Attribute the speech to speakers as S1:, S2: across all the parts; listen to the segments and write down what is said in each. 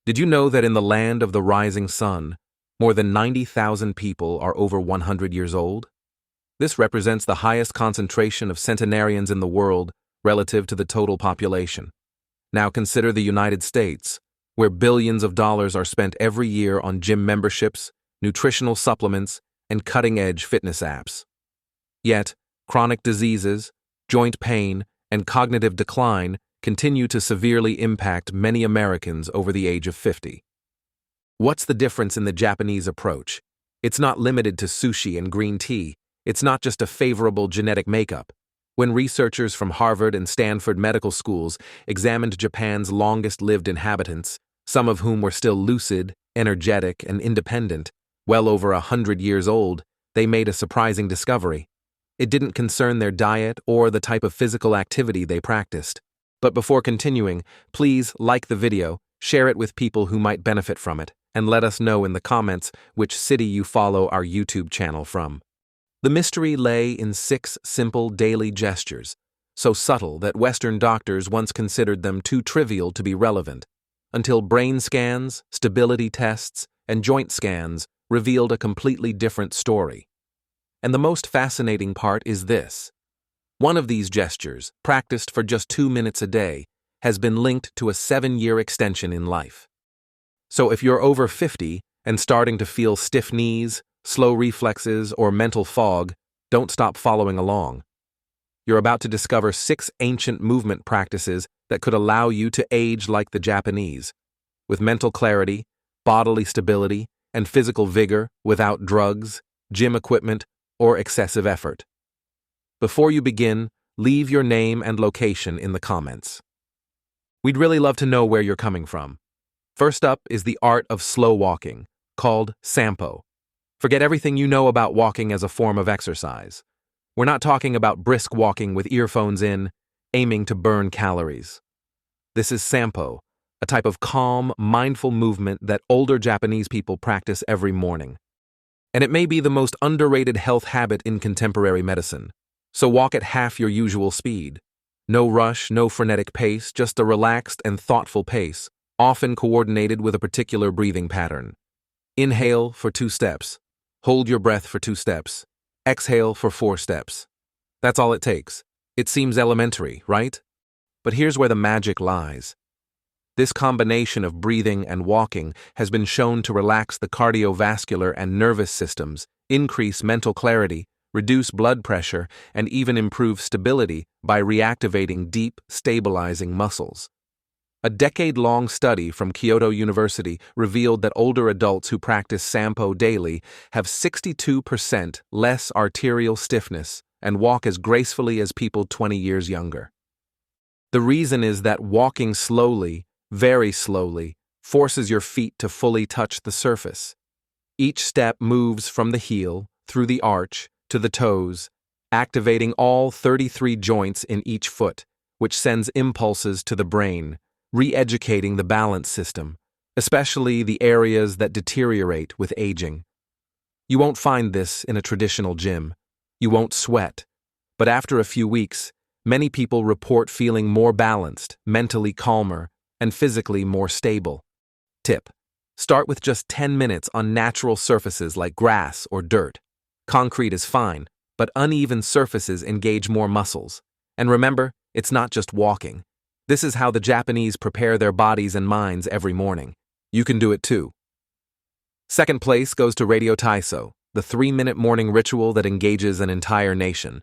S1: Did you know that in the land of the rising sun, more than 90,000 people are over 100 years old? This represents the highest concentration of centenarians in the world relative to the total population. Now consider the United States, where billions of dollars are spent every year on gym memberships, nutritional supplements, and cutting-edge fitness apps. Yet, chronic diseases, joint pain, and cognitive decline continue to severely impact many Americans over the age of 50. What's the difference in the Japanese approach? It's not limited to sushi and green tea. It's not just a favorable genetic makeup. When researchers from Harvard and Stanford medical schools examined Japan's longest-lived inhabitants, some of whom were still lucid, energetic, and independent, well over 100 years old, they made a surprising discovery. It didn't concern their diet or the type of physical activity they practiced. But before continuing, please like the video, share it with people who might benefit from it, and let us know in the comments which city you follow our YouTube channel from. The mystery lay in 6 simple daily gestures, so subtle that Western doctors once considered them too trivial to be relevant, until brain scans, stability tests, and joint scans revealed a completely different story. And the most fascinating part is this. One of these gestures, practiced for just 2 minutes a day, has been linked to a 7-year extension in life. So if you're over 50 and starting to feel stiff knees, slow reflexes, or mental fog, don't stop following along. You're about to discover 6 ancient movement practices that could allow you to age like the Japanese, with mental clarity, bodily stability, and physical vigor without drugs, gym equipment, or excessive effort. Before you begin, leave your name and location in the comments. We'd really love to know where you're coming from. First up is the art of slow walking, called Sampo. Forget everything you know about walking as a form of exercise. We're not talking about brisk walking with earphones in, aiming to burn calories. This is Sampo, a type of calm, mindful movement that older Japanese people practice every morning. And it may be the most underrated health habit in contemporary medicine. So walk at half your usual speed. No rush, no frenetic pace, just a relaxed and thoughtful pace, often coordinated with a particular breathing pattern. Inhale for 2 steps. Hold your breath for 2 steps. Exhale for 4 steps. That's all it takes. It seems elementary, right? But here's where the magic lies. This combination of breathing and walking has been shown to relax the cardiovascular and nervous systems, increase mental clarity, reduce blood pressure, and even improve stability by reactivating deep, stabilizing muscles. A decade-long study from Kyoto University revealed that older adults who practice Sampo daily have 62% less arterial stiffness and walk as gracefully as people 20 years younger. The reason is that walking slowly, very slowly, forces your feet to fully touch the surface. Each step moves from the heel, through the arch, to the toes, activating all 33 joints in each foot, which sends impulses to the brain, re-educating the balance system, especially the areas that deteriorate with aging. You won't find this in a traditional gym. You won't sweat. But after a few weeks, many people report feeling more balanced, mentally calmer, and physically more stable. Tip: start with just 10 minutes on natural surfaces like grass or dirt. Concrete is fine, but uneven surfaces engage more muscles. And remember, it's not just walking. This is how the Japanese prepare their bodies and minds every morning. You can do it too. Second place goes to Radio Taiso, the 3-minute morning ritual that engages an entire nation.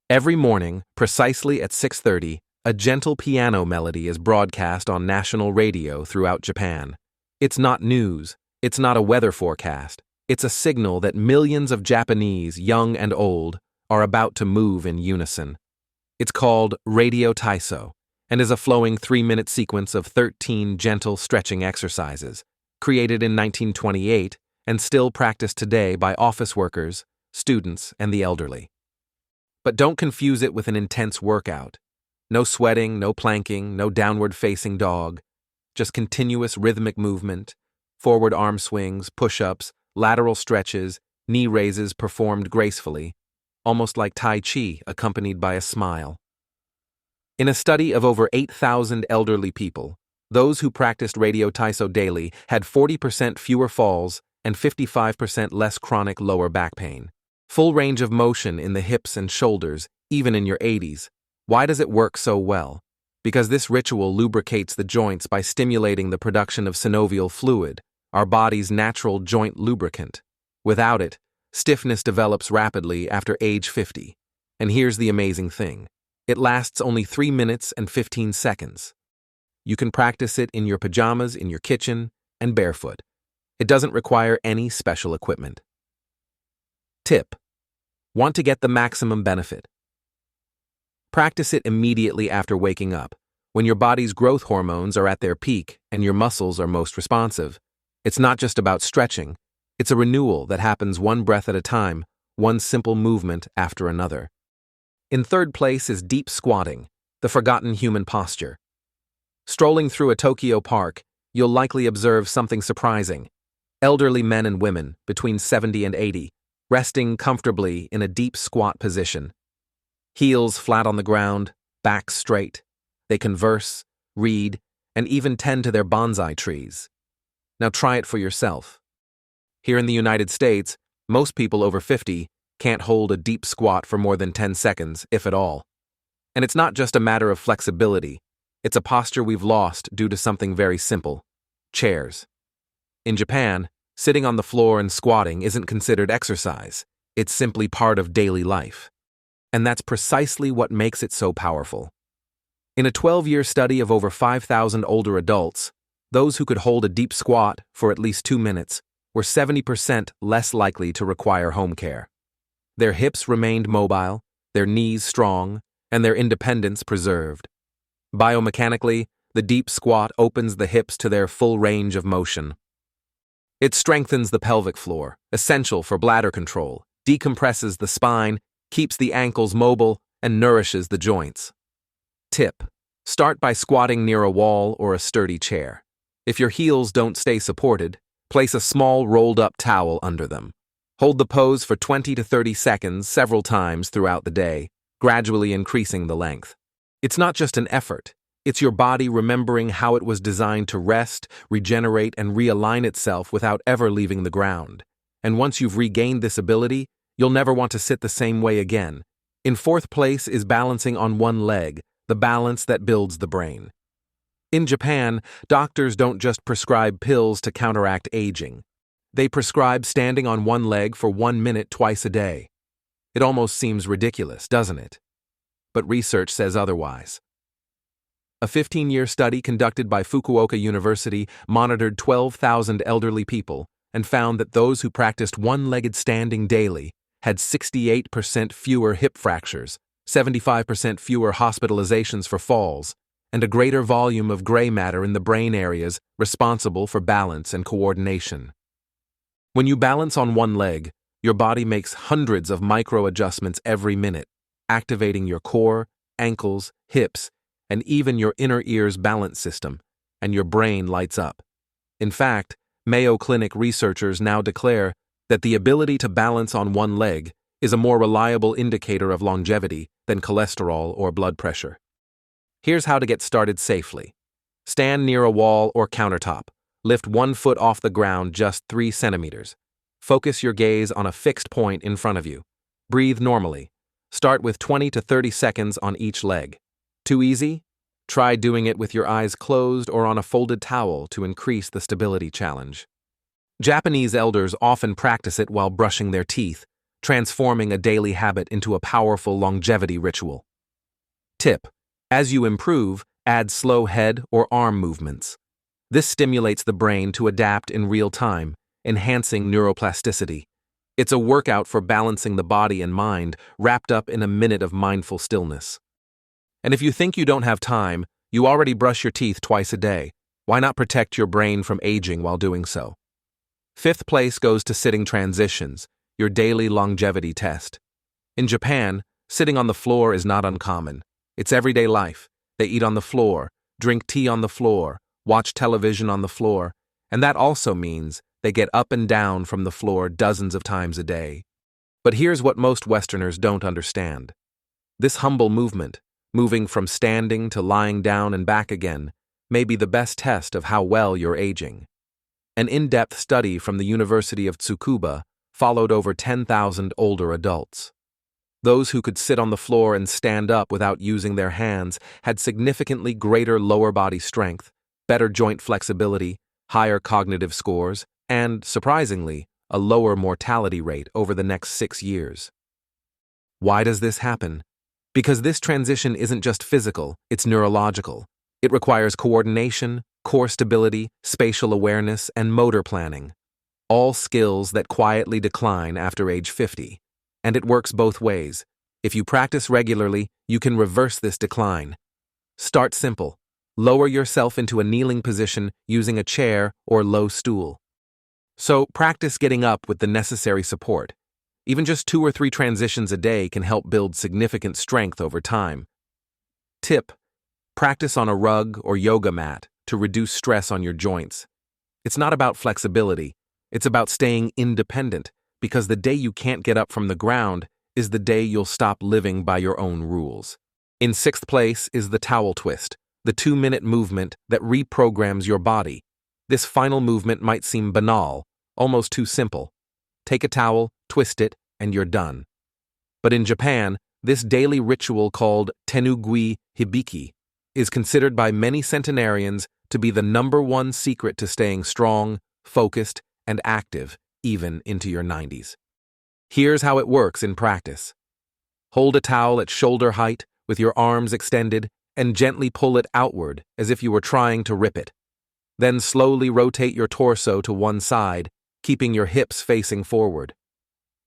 S1: Every morning, precisely at 6:30, a gentle piano melody is broadcast on national radio throughout Japan. It's not news. It's not a weather forecast. It's a signal that millions of Japanese, young and old, are about to move in unison. It's called Radio Taiso, and is a flowing 3-minute sequence of 13 gentle stretching exercises, created in 1928 and still practiced today by office workers, students, and the elderly. But don't confuse it with an intense workout. No sweating, no planking, no downward-facing dog. Just continuous rhythmic movement, forward arm swings, push-ups, lateral stretches, knee raises performed gracefully, almost like Tai Chi accompanied by a smile. In a study of over 8,000 elderly people, Those who practiced radio taiso daily had 40% fewer falls and 55% less chronic lower back pain. Full range of motion in the hips and shoulders, even in your 80s. Why does it work so well? Because this ritual lubricates the joints by stimulating the production of synovial fluid, our body's natural joint lubricant. Without it, stiffness develops rapidly after age 50. And here's the amazing thing. It lasts only 3 minutes and 15 seconds. You can practice it in your pajamas, in your kitchen, and barefoot. It doesn't require any special equipment. Tip: want to get the maximum benefit? Practice it immediately after waking up, when your body's growth hormones are at their peak and your muscles are most responsive. It's not just about stretching. It's a renewal that happens one breath at a time, one simple movement after another. In third place is deep squatting, the forgotten human posture. Strolling through a Tokyo park, you'll likely observe something surprising. Elderly men and women, between 70 and 80, resting comfortably in a deep squat position. Heels flat on the ground, back straight. They converse, read, and even tend to their bonsai trees. Now try it for yourself. Here in the United States, most people over 50 can't hold a deep squat for more than 10 seconds, if at all. And it's not just a matter of flexibility. It's a posture we've lost due to something very simple: chairs. In Japan, sitting on the floor and squatting isn't considered exercise. It's simply part of daily life. And that's precisely what makes it so powerful. In a 12-year study of over 5,000 older adults, those who could hold a deep squat for at least 2 minutes were 70% less likely to require home care. Their hips remained mobile, their knees strong, and their independence preserved. Biomechanically, the deep squat opens the hips to their full range of motion. It strengthens the pelvic floor, essential for bladder control, decompresses the spine, keeps the ankles mobile, and nourishes the joints. Tip: start by squatting near a wall or a sturdy chair. If your heels don't stay supported, place a small rolled-up towel under them. Hold the pose for 20 to 30 seconds several times throughout the day, gradually increasing the length. It's not just an effort. It's your body remembering how it was designed to rest, regenerate, and realign itself without ever leaving the ground. And once you've regained this ability, you'll never want to sit the same way again. In fourth place is balancing on one leg, the balance that builds the brain. In Japan, doctors don't just prescribe pills to counteract aging. They prescribe standing on one leg for 1 minute twice a day. It almost seems ridiculous, doesn't it? But research says otherwise. A 15-year study conducted by Fukuoka University monitored 12,000 elderly people and found that those who practiced one-legged standing daily had 68% fewer hip fractures, 75% fewer hospitalizations for falls, and a greater volume of gray matter in the brain areas responsible for balance and coordination. When you balance on one leg, your body makes hundreds of micro-adjustments every minute, activating your core, ankles, hips, and even your inner ear's balance system, and your brain lights up. In fact, Mayo Clinic researchers now declare that the ability to balance on one leg is a more reliable indicator of longevity than cholesterol or blood pressure. Here's how to get started safely. Stand near a wall or countertop. Lift 1 foot off the ground just 3 centimeters. Focus your gaze on a fixed point in front of you. Breathe normally. Start with 20 to 30 seconds on each leg. Too easy? Try doing it with your eyes closed or on a folded towel to increase the stability challenge. Japanese elders often practice it while brushing their teeth, transforming a daily habit into a powerful longevity ritual. Tip: as you improve, add slow head or arm movements. This stimulates the brain to adapt in real time, enhancing neuroplasticity. It's a workout for balancing the body and mind, wrapped up in a minute of mindful stillness. And if you think you don't have time, you already brush your teeth twice a day. Why not protect your brain from aging while doing so? Fifth place goes to sitting transitions, your daily longevity test. In Japan, sitting on the floor is not uncommon. It's everyday life. They eat on the floor, drink tea on the floor, watch television on the floor, and that also means they get up and down from the floor dozens of times a day. But here's what most Westerners don't understand. This humble movement, moving from standing to lying down and back again, may be the best test of how well you're aging. An in-depth study from the University of Tsukuba followed over 10,000 older adults. Those who could sit on the floor and stand up without using their hands had significantly greater lower body strength, better joint flexibility, higher cognitive scores, and, surprisingly, a lower mortality rate over the next 6 years. Why does this happen? Because this transition isn't just physical, it's neurological. It requires coordination, core stability, spatial awareness, and motor planning. All skills that quietly decline after age 50. And it works both ways. If you practice regularly, you can reverse this decline. Start simple. Lower yourself into a kneeling position using a chair or low stool. So practice getting up with the necessary support. Even just 2 or 3 transitions a day can help build significant strength over time. Tip: practice on a rug or yoga mat to reduce stress on your joints. It's not about flexibility. It's about staying independent, because the day you can't get up from the ground is the day you'll stop living by your own rules. In 6th place is the towel twist, the 2-minute movement that reprograms your body. This final movement might seem banal, almost too simple. Take a towel, twist it, and you're done. But in Japan, this daily ritual called tenugui hibiki is considered by many centenarians to be the #1 secret to staying strong, focused, and active, even into your 90s. Here's how it works in practice. Hold a towel at shoulder height with your arms extended and gently pull it outward as if you were trying to rip it. Then slowly rotate your torso to one side, keeping your hips facing forward.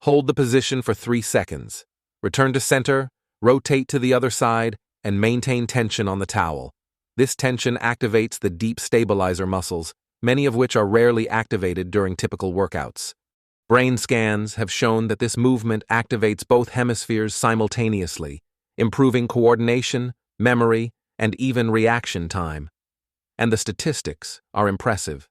S1: Hold the position for 3 seconds. Return to center, rotate to the other side, and maintain tension on the towel. This tension activates the deep stabilizer muscles, many of which are rarely activated during typical workouts. Brain scans have shown that this movement activates both hemispheres simultaneously, improving coordination, memory, and even reaction time. And the statistics are impressive.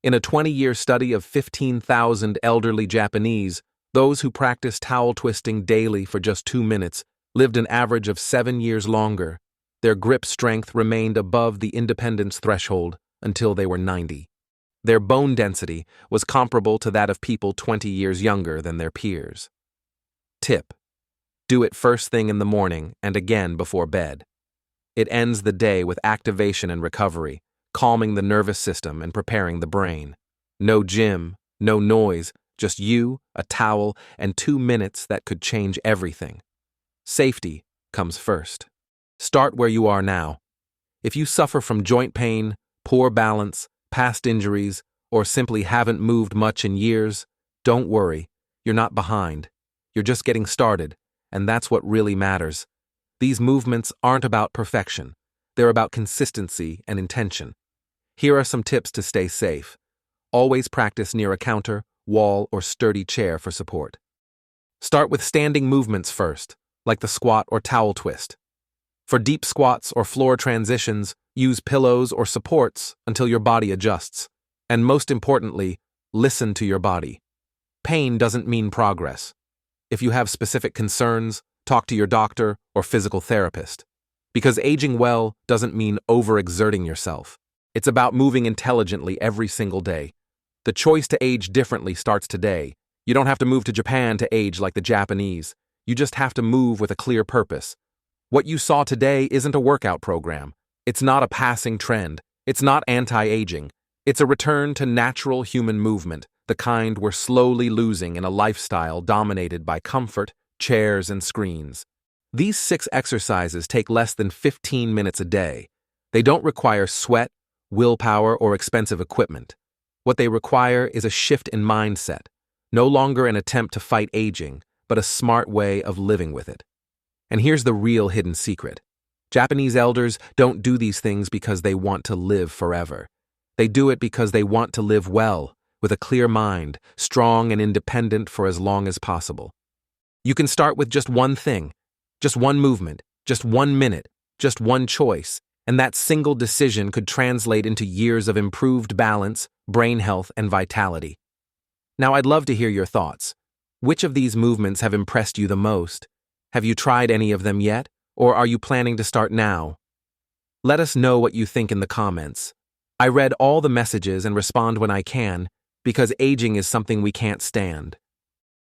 S1: In a 20-year study of 15,000 elderly Japanese, those who practiced towel twisting daily for just 2 minutes lived an average of 7 years longer. Their grip strength remained above the independence threshold until they were 90. Their bone density was comparable to that of people 20 years younger than their peers. Tip: do it first thing in the morning and again before bed. It ends the day with activation and recovery, calming the nervous system and preparing the brain. No gym, no noise, just you, a towel, and 2 minutes that could change everything. Safety comes first. Start where you are now. If you suffer from joint pain, poor balance, past injuries, or simply haven't moved much in years, don't worry. You're not behind. You're just getting started, and that's what really matters. These movements aren't about perfection. They're about consistency and intention. Here are some tips to stay safe. Always practice near a counter, wall, or sturdy chair for support. Start with standing movements first, like the squat or towel twist. For deep squats or floor transitions, use pillows or supports until your body adjusts. And most importantly, listen to your body. Pain doesn't mean progress. If you have specific concerns, talk to your doctor or physical therapist. Because aging well doesn't mean overexerting yourself. It's about moving intelligently every single day. The choice to age differently starts today. You don't have to move to Japan to age like the Japanese. You just have to move with a clear purpose. What you saw today isn't a workout program. It's not a passing trend. It's not anti-aging. It's a return to natural human movement, the kind we're slowly losing in a lifestyle dominated by comfort, chairs, and screens. These 6 exercises take less than 15 minutes a day. They don't require sweat, willpower, or expensive equipment. What they require is a shift in mindset, no longer an attempt to fight aging, but a smart way of living with it. And here's the real hidden secret. Japanese elders don't do these things because they want to live forever. They do it because they want to live well, with a clear mind, strong and independent for as long as possible. You can start with just one thing, just one movement, just 1 minute, just one choice, and that single decision could translate into years of improved balance, brain health, and vitality. Now, I'd love to hear your thoughts. Which of these movements have impressed you the most? Have you tried any of them yet, or are you planning to start now? Let us know what you think in the comments. I read all the messages and respond when I can, because aging is something we can't stand.